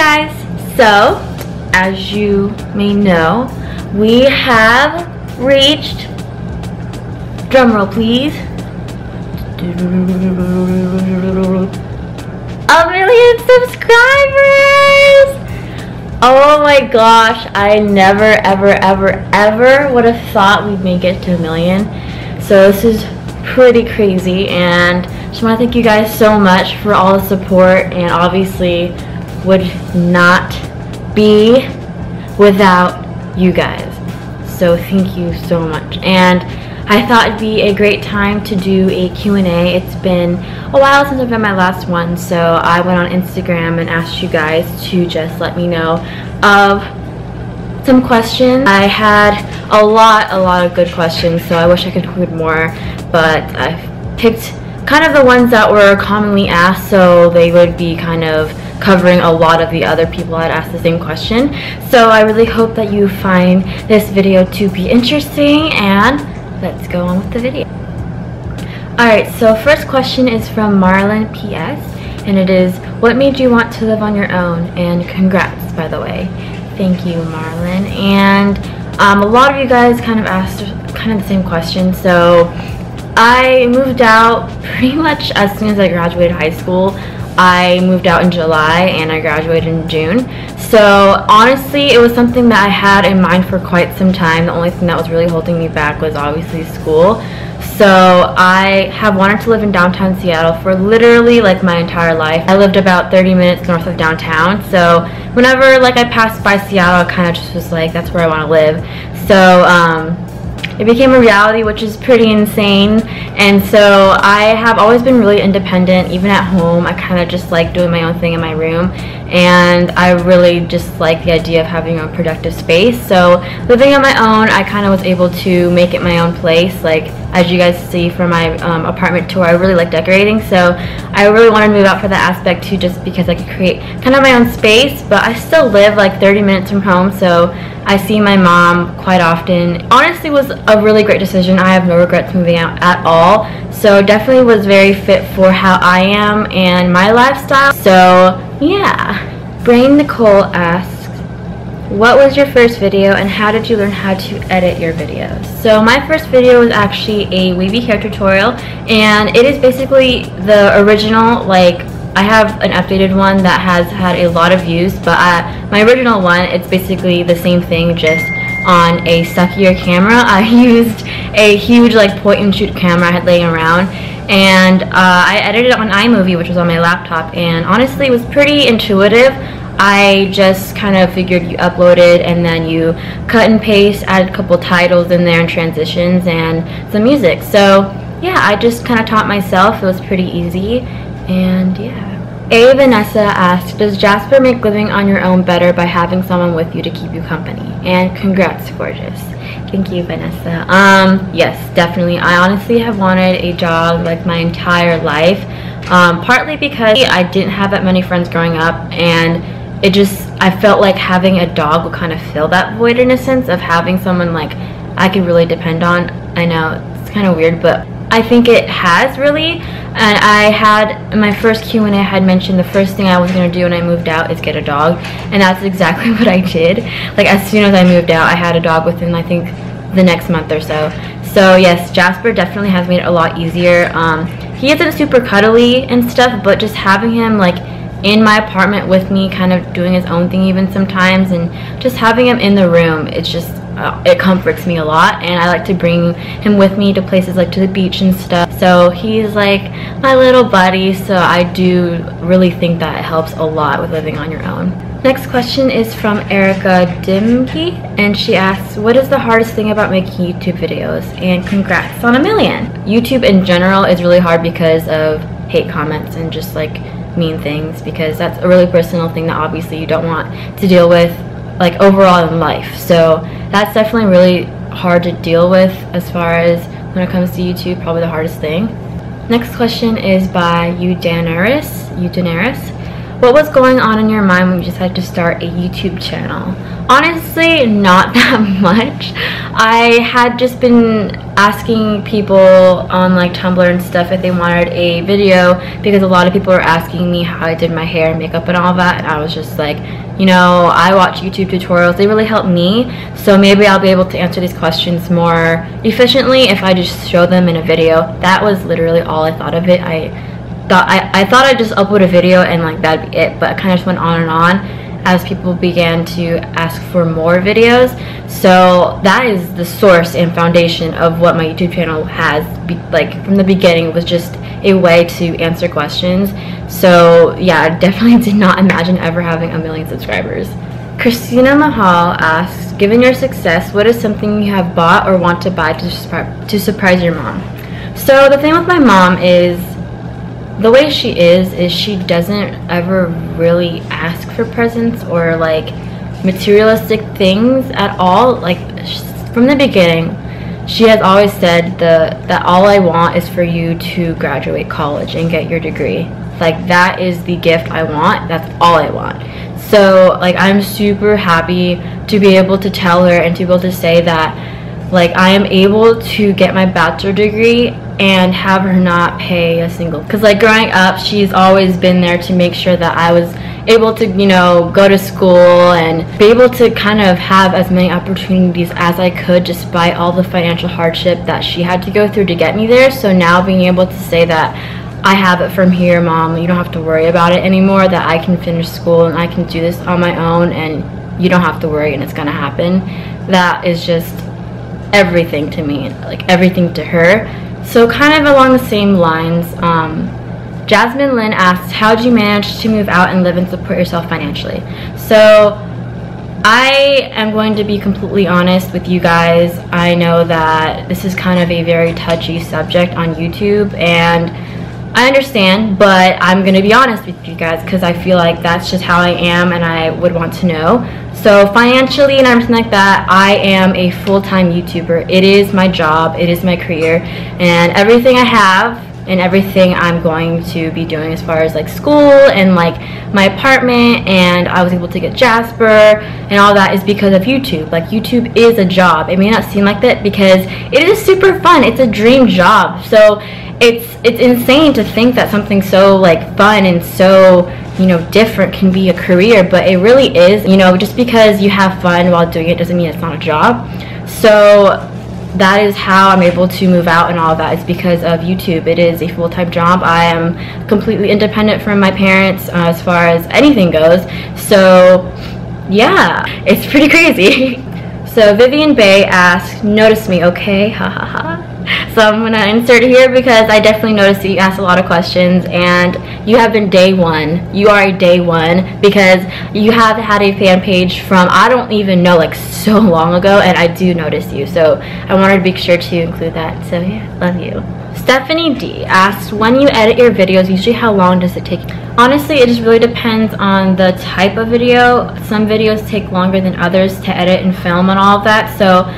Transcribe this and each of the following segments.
guys, so as you may know, we have reached, drumroll please, 1,000,000 subscribers. Oh my gosh, I never ever would have thought we'd make it to 1,000,000. So this is pretty crazy, and just want to thank you guys so much for all the support, and obviously would not be without you guys. So thank you so much. And I thought it'd be a great time to do a Q&A. It's been a while since I've done my last one, so I went on Instagram and asked you guys to just let me know of some questions. I had a lot of good questions, so I wish I could include more, but I picked kind of the ones that were commonly asked, so they would be kind of covering a lot of the other people that asked the same question. So I really hope that you find this video to be interesting, and let's go on with the video. Alright, so first question is from Marlon PS, and it is, what made you want to live on your own? And congrats, by the way. Thank you, Marlon. And a lot of you guys kind of asked kind of the same question. So I moved out pretty much as soon as I graduated high school. I moved out in July and I graduated in June. So honestly, it was something that I had in mind for quite some time. The only thing that was really holding me back was obviously school. So I have wanted to live in downtown Seattle for literally like my entire life. I lived about 30 minutes north of downtown. So whenever like I passed by Seattle, I kind of just was like, that's where I want to live. So it became a reality, which is pretty insane. And so I have always been really independent, even at home. I kind of just like doing my own thing in my room, and I really just like the idea of having a productive space. So living on my own, I kind of was able to make it my own place. Like as you guys see from my apartment tour, I really like decorating, so I really wanted to move out for that aspect too, just because I could create kind of my own space. But I still live like 30 minutes from home, so I see my mom quite often. Honestly, it was a really great decision. I have no regrets moving out at all. So definitely was very fit for how I am and my lifestyle. So yeah. Brain Nicole asks, what was your first video and how did you learn how to edit your videos? So my first video was actually a wavy hair tutorial, and it is basically the original. Like I have an updated one that has had a lot of views, but my original one, it's basically the same thing, just on a suckier camera. I used a huge like point and shoot camera I had laying around, and I edited it on iMovie, which was on my laptop, and honestly it was pretty intuitive. I just kind of figured you upload it and then you cut and paste, add a couple titles in there and transitions and some music. So yeah, I just kind of taught myself. It was pretty easy, and yeah. A. Vanessa asked, does Jasper make living on your own better by having someone with you to keep you company? And congrats, gorgeous. Thank you, Vanessa. Yes, definitely. I honestly have wanted a dog like my entire life, partly because I didn't have that many friends growing up, and it just, I felt like having a dog would kind of fill that void in a sense of having someone like I could really depend on. I know it's kind of weird, but I think it has really. And I had, in my first Q&A, I had mentioned the first thing I was going to do when I moved out is get a dog, and that's exactly what I did. Like as soon as I moved out, I had a dog within I think the next month or so. So yes, Jasper definitely has made it a lot easier. He isn't super cuddly and stuff, but just having him like in my apartment with me, kind of doing his own thing even sometimes, and just having him in the room, it's just it comforts me a lot. And I like to bring him with me to places like to the beach and stuff, so he's like my little buddy. So I do really think that it helps a lot with living on your own. Next question is from Erica Dimke, and she asks, what is the hardest thing about making YouTube videos? And congrats on 1,000,000. YouTube in general is really hard because of hate comments and just like mean things, because that's a really personal thing that obviously you don't want to deal with like overall in life. So that's definitely really hard to deal with as far as when it comes to YouTube, probably the hardest thing. Next question is by youuuuuuuuu. what was going on in your mind when you decided to start a YouTube channel? Honestly, not that much. I had just been asking people on like Tumblr and stuff if they wanted a video, because a lot of people were asking me how I did my hair and makeup and all that, and I was just like, you know, I watch YouTube tutorials, they really help me, so maybe I'll be able to answer these questions more efficiently if I just show them in a video. That was literally all I thought of it. I thought I'd just upload a video and like that'd be it, but it kind of just went on and on as people began to ask for more videos. So that is the source and foundation of what my YouTube channel has. Like from the beginning, it was just a way to answer questions. So yeah, I definitely did not imagine ever having 1 million subscribers. Christina Mahal asks, given your success, what is something you have bought or want to buy to surprise your mom? So the thing with my mom is, the way she is she doesn't ever really ask for presents or like materialistic things at all. Like from the beginning, she has always said that all I want is for you to graduate college and get your degree. Like that is the gift I want. That's all I want. So like I'm super happy to be able to tell her and to be able to say that like I am able to get my bachelor degree and have her not pay a single, because like growing up she's always been there to make sure that I was able to, you know, go to school and be able to kind of have as many opportunities as I could despite all the financial hardship that she had to go through to get me there. So now being able to say that I have it from here, Mom, you don't have to worry about it anymore, that I can finish school and I can do this on my own and you don't have to worry and it's gonna happen, that is just everything to me, like everything to her. So kind of along the same lines, Jasmine Lynn asks, how did you manage to move out and live and support yourself financially? So I am going to be completely honest with you guys. I know that this is kind of a very touchy subject on YouTube, and I understand, but I'm going to be honest with you guys because I feel like that's just how I am and I would want to know. So financially and everything like that, I am a full-time YouTuber. It is my job, it is my career, and everything I have and everything I'm going to be doing as far as like school and like my apartment, and I was able to get Jasper and all that is because of YouTube. Like YouTube is a job. It may not seem like that because it is super fun. It's a dream job. So it's insane to think that something so like fun and so, you know, different can be a career, but it really is. You know, just because you have fun while doing it doesn't mean it's not a job. So that is how I'm able to move out and all that, is because of YouTube. It is a full-time job. I am completely independent from my parents as far as anything goes. So yeah, it's pretty crazy. So Vivian Bay asks, notice me, okay? Ha ha ha. So I'm gonna insert here because I definitely noticed that you asked a lot of questions and you have been day one. You are a day one because you have had a fan page from, I don't even know, like so long ago, and I do notice you. So I wanted to be sure to include that. So yeah, love you. Stephanie D asks, when you edit your videos, usually how long does it take? Honestly, it just really depends on the type of video. Some videos take longer than others to edit and film and all of that. So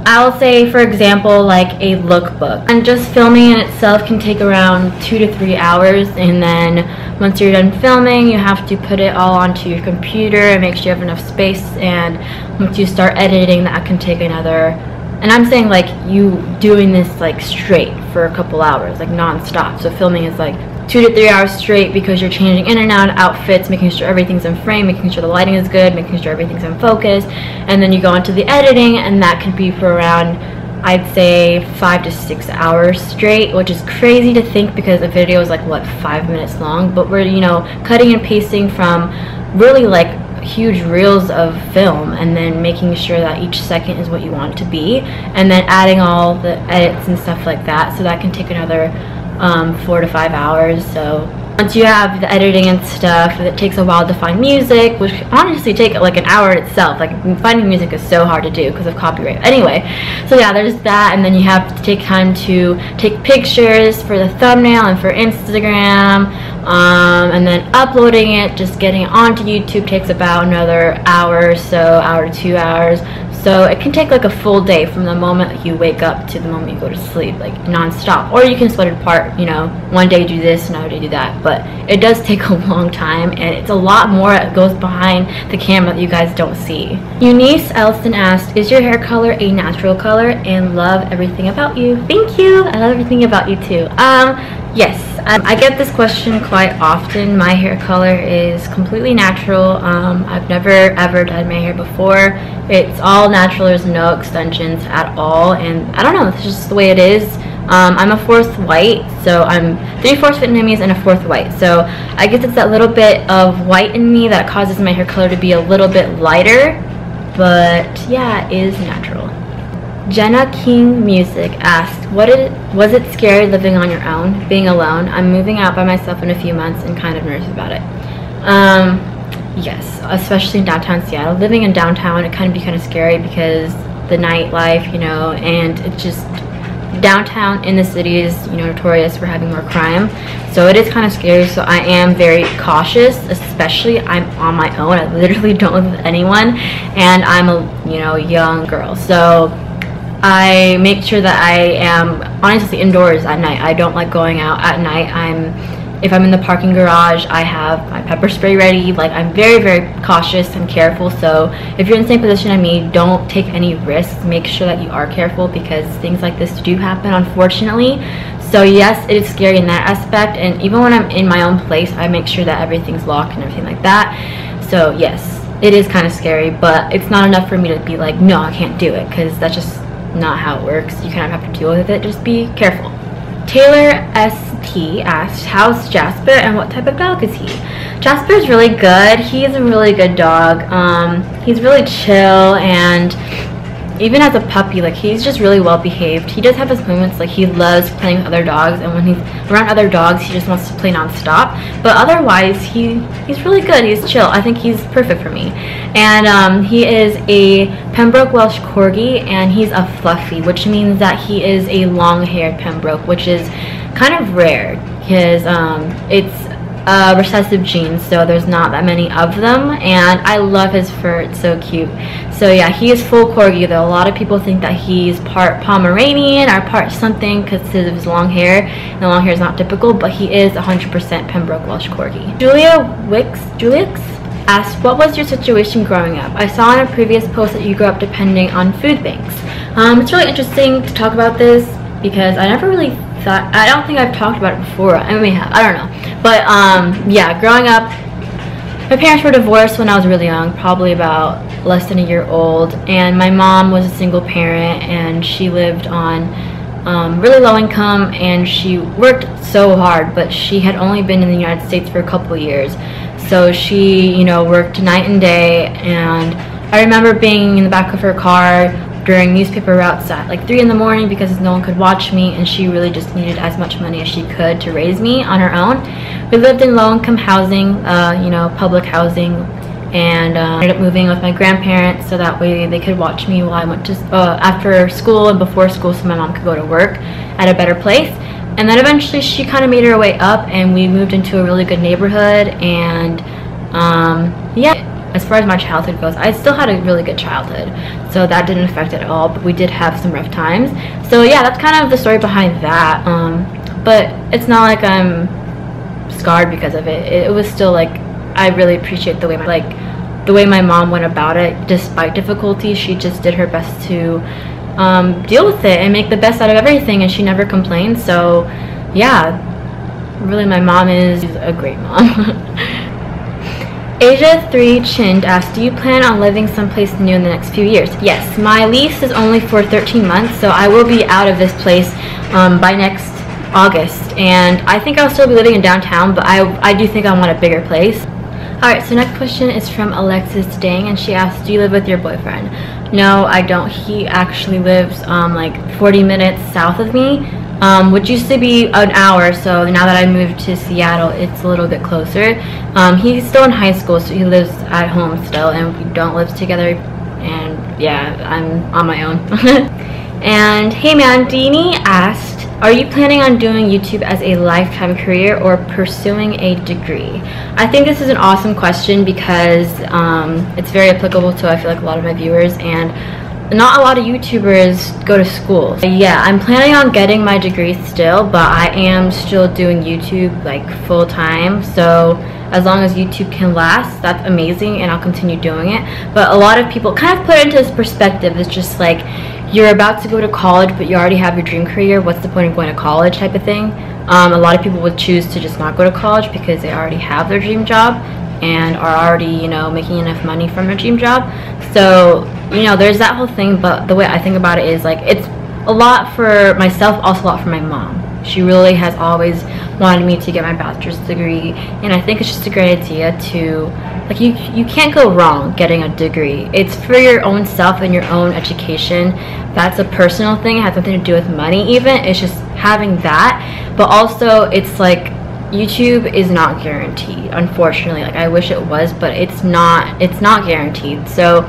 I'll say, for example, like a lookbook, and just filming in itself can take around 2 to 3 hours, and then once you're done filming, you have to put it all onto your computer and make sure you have enough space, and once you start editing, that can take another, and I'm saying like you doing this like straight for a couple hours, like non-stop. So filming is like 2 to 3 hours straight because you're changing in and out outfits, making sure everything's in frame, making sure the lighting is good, making sure everything's in focus, and then you go into the editing, and that could be for around, I'd say, 5 to 6 hours straight, which is crazy to think because a video is like, what, 5 minutes long, but we're, you know, cutting and pasting from really like huge reels of film, and then making sure that each second is what you want it to be, and then adding all the edits and stuff like that. So that can take another 4 to 5 hours. So once you have the editing and stuff, it takes a while to find music, which honestly take like an hour in itself. Like finding music is so hard to do because of copyright. Anyway, so yeah, there's that, and then you have to take time to take pictures for the thumbnail and for Instagram, and then uploading it, just getting it onto YouTube takes about another hour or so, hour to 2 hours. So it can take like a full day from the moment you wake up to the moment you go to sleep, like non-stop. Or you can split it apart, you know, one day do this, another day do that. But it does take a long time, and it's a lot more that goes behind the camera that you guys don't see. Eunice Elston asked, is your hair color a natural color? And love everything about you. Thank you. I love everything about you too. Yes, I get this question quite often. My hair color is completely natural. I've never ever dyed my hair before. It's all natural. There's no extensions at all, and I don't know, it's just the way it is. I'm a 4th white, so I'm 3/4 Vietnamese and a 4th white, so I guess it's that little bit of white in me that causes my hair color to be a little bit lighter, but yeah, it is natural. Jenna King Music asked, was it scary living on your own, being alone? I'm moving out by myself in a few months and kind of nervous about it. Yes, especially in downtown Seattle. Living in downtown, it can be kind of scary because the nightlife, you know, and it's just, downtown in the city is, you know, notorious for having more crime. So it is kind of scary, so I am very cautious, especially I'm on my own. I literally don't live with anyone, and I'm a, you know, young girl. So I make sure that I am honestly indoors at night. I don't like going out at night. If I'm in the parking garage, I have my pepper spray ready. Like, I'm very, very cautious and careful. So if you're in the same position as me, don't take any risks. Make sure that you are careful because things like this do happen, unfortunately. So yes, it is scary in that aspect. And even when I'm in my own place, I make sure that everything's locked and everything like that. So yes, it is kind of scary, but it's not enough for me to be like, no, I can't do it, because that's just not how it works. You kind of have to deal with it. Just be careful. Taylor ST asked, how's Jasper and what type of dog is he? Jasper's really good. He's a really good dog. He's really chill, and even as a puppy, like, he's just really well behaved. He does have his moments, like he loves playing with other dogs, and when he's around other dogs he just wants to play non-stop, but otherwise he's really good. He's chill. I think he's perfect for me. And he is a Pembroke Welsh Corgi, and he's a fluffy, which means that he is a long-haired Pembroke, which is kind of rare because it's recessive genes, so there's not that many of them, and I love his fur. It's so cute. So yeah, he is full Corgi, though a lot of people think that he's part Pomeranian or part something because of his long hair, and the long hair is not typical, but he is 100% Pembroke Welsh Corgi. Julia Wicks asked, what was your situation growing up? I saw in a previous post that you grew up depending on food banks. It's really interesting to talk about this because I never really thought, I don't think I've talked about it before. I may have, I don't know. But yeah, growing up, my parents were divorced when I was really young, probably about less than a year old, and my mom was a single parent, and she lived on really low income, and she worked so hard, but she had only been in the United States for a couple years, so she, you know, worked night and day. And I remember being in the back of her car during newspaper routes at like 3 in the morning because no one could watch me, and she really just needed as much money as she could to raise me on her own. We lived in low-income housing, you know, public housing, and ended up moving with my grandparents so that way they could watch me while I went to after school and before school, so my mom could go to work at a better place. And then eventually she kind of made her way up, and we moved into a really good neighborhood. And yeah, as far as my childhood goes, I still had a really good childhood, so that didn't affect it at all, but we did have some rough times. So yeah, that's kind of the story behind that. But it's not like I'm scarred because of it. It was still like, I really appreciate the way my mom went about it. Despite difficulties, she just did her best to deal with it and make the best out of everything, and she never complained. So yeah, really, my mom is a great mom. Asia3 Chind asked, do you plan on living someplace new in the next few years? Yes, my lease is only for 13 months, so I will be out of this place by next August, and I think I'll still be living in downtown, but I do think I want a bigger place. Alright, so next question is from Alexis Dang, and she asked, do you live with your boyfriend? No, I don't. He actually lives like 40 minutes south of me, which used to be an hour, so now that I moved to Seattle, it's a little bit closer. He's still in high school, so he lives at home still, and we don't live together, and yeah, I'm on my own. And hey man, Deanie asked, are you planning on doing YouTube as a lifetime career or pursuing a degree? I think this is an awesome question because it's very applicable to, I feel like, a lot of my viewers, and not a lot of YouTubers go to school. Yeah, I'm planning on getting my degree still, but I am still doing YouTube like full time. So as long as YouTube can last, that's amazing, and I'll continue doing it. But a lot of people kind of put it into this perspective. It's just like, you're about to go to college, but you already have your dream career. What's the point of going to college type of thing? A lot of people would choose to just not go to college because they already have their dream job and are already, you know, making enough money from their dream job. So, you know, there's that whole thing. But the way I think about it is like, it's a lot for myself, also a lot for my mom. She really has always wanted me to get my bachelor's degree, and I think it's just a great idea to, like, you can't go wrong getting a degree. It's for your own self and your own education. That's a personal thing. It has nothing to do with money even. It's just having that. But also, it's like, YouTube is not guaranteed, unfortunately. Like, I wish it was, but it's not guaranteed. So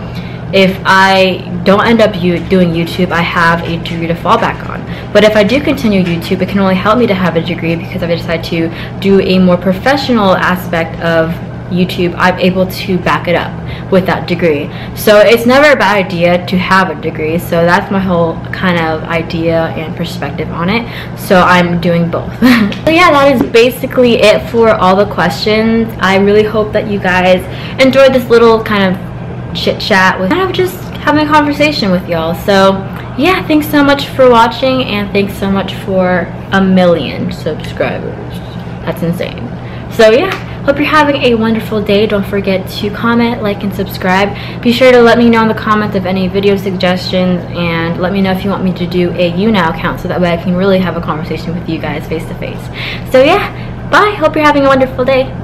if I don't end up doing YouTube, I have a degree to fall back on. But if I do continue YouTube, it can only help me to have a degree, because if I decide to do a more professional aspect of YouTube, I'm able to back it up with that degree. So it's never a bad idea to have a degree. So that's my whole kind of idea and perspective on it. So I'm doing both. So yeah, that is basically it for all the questions. I really hope that you guys enjoyed this little kind of chit chat with kind of just having a conversation with y'all. So yeah, thanks so much for watching, and thanks so much for 1 million subscribers. That's insane. So yeah, hope you're having a wonderful day. Don't forget to comment, like, and subscribe. Be sure to let me know in the comments of any video suggestions, and let me know if you want me to do a YouNow account, so that way I can really have a conversation with you guys face to face. So yeah, bye. Hope you're having a wonderful day.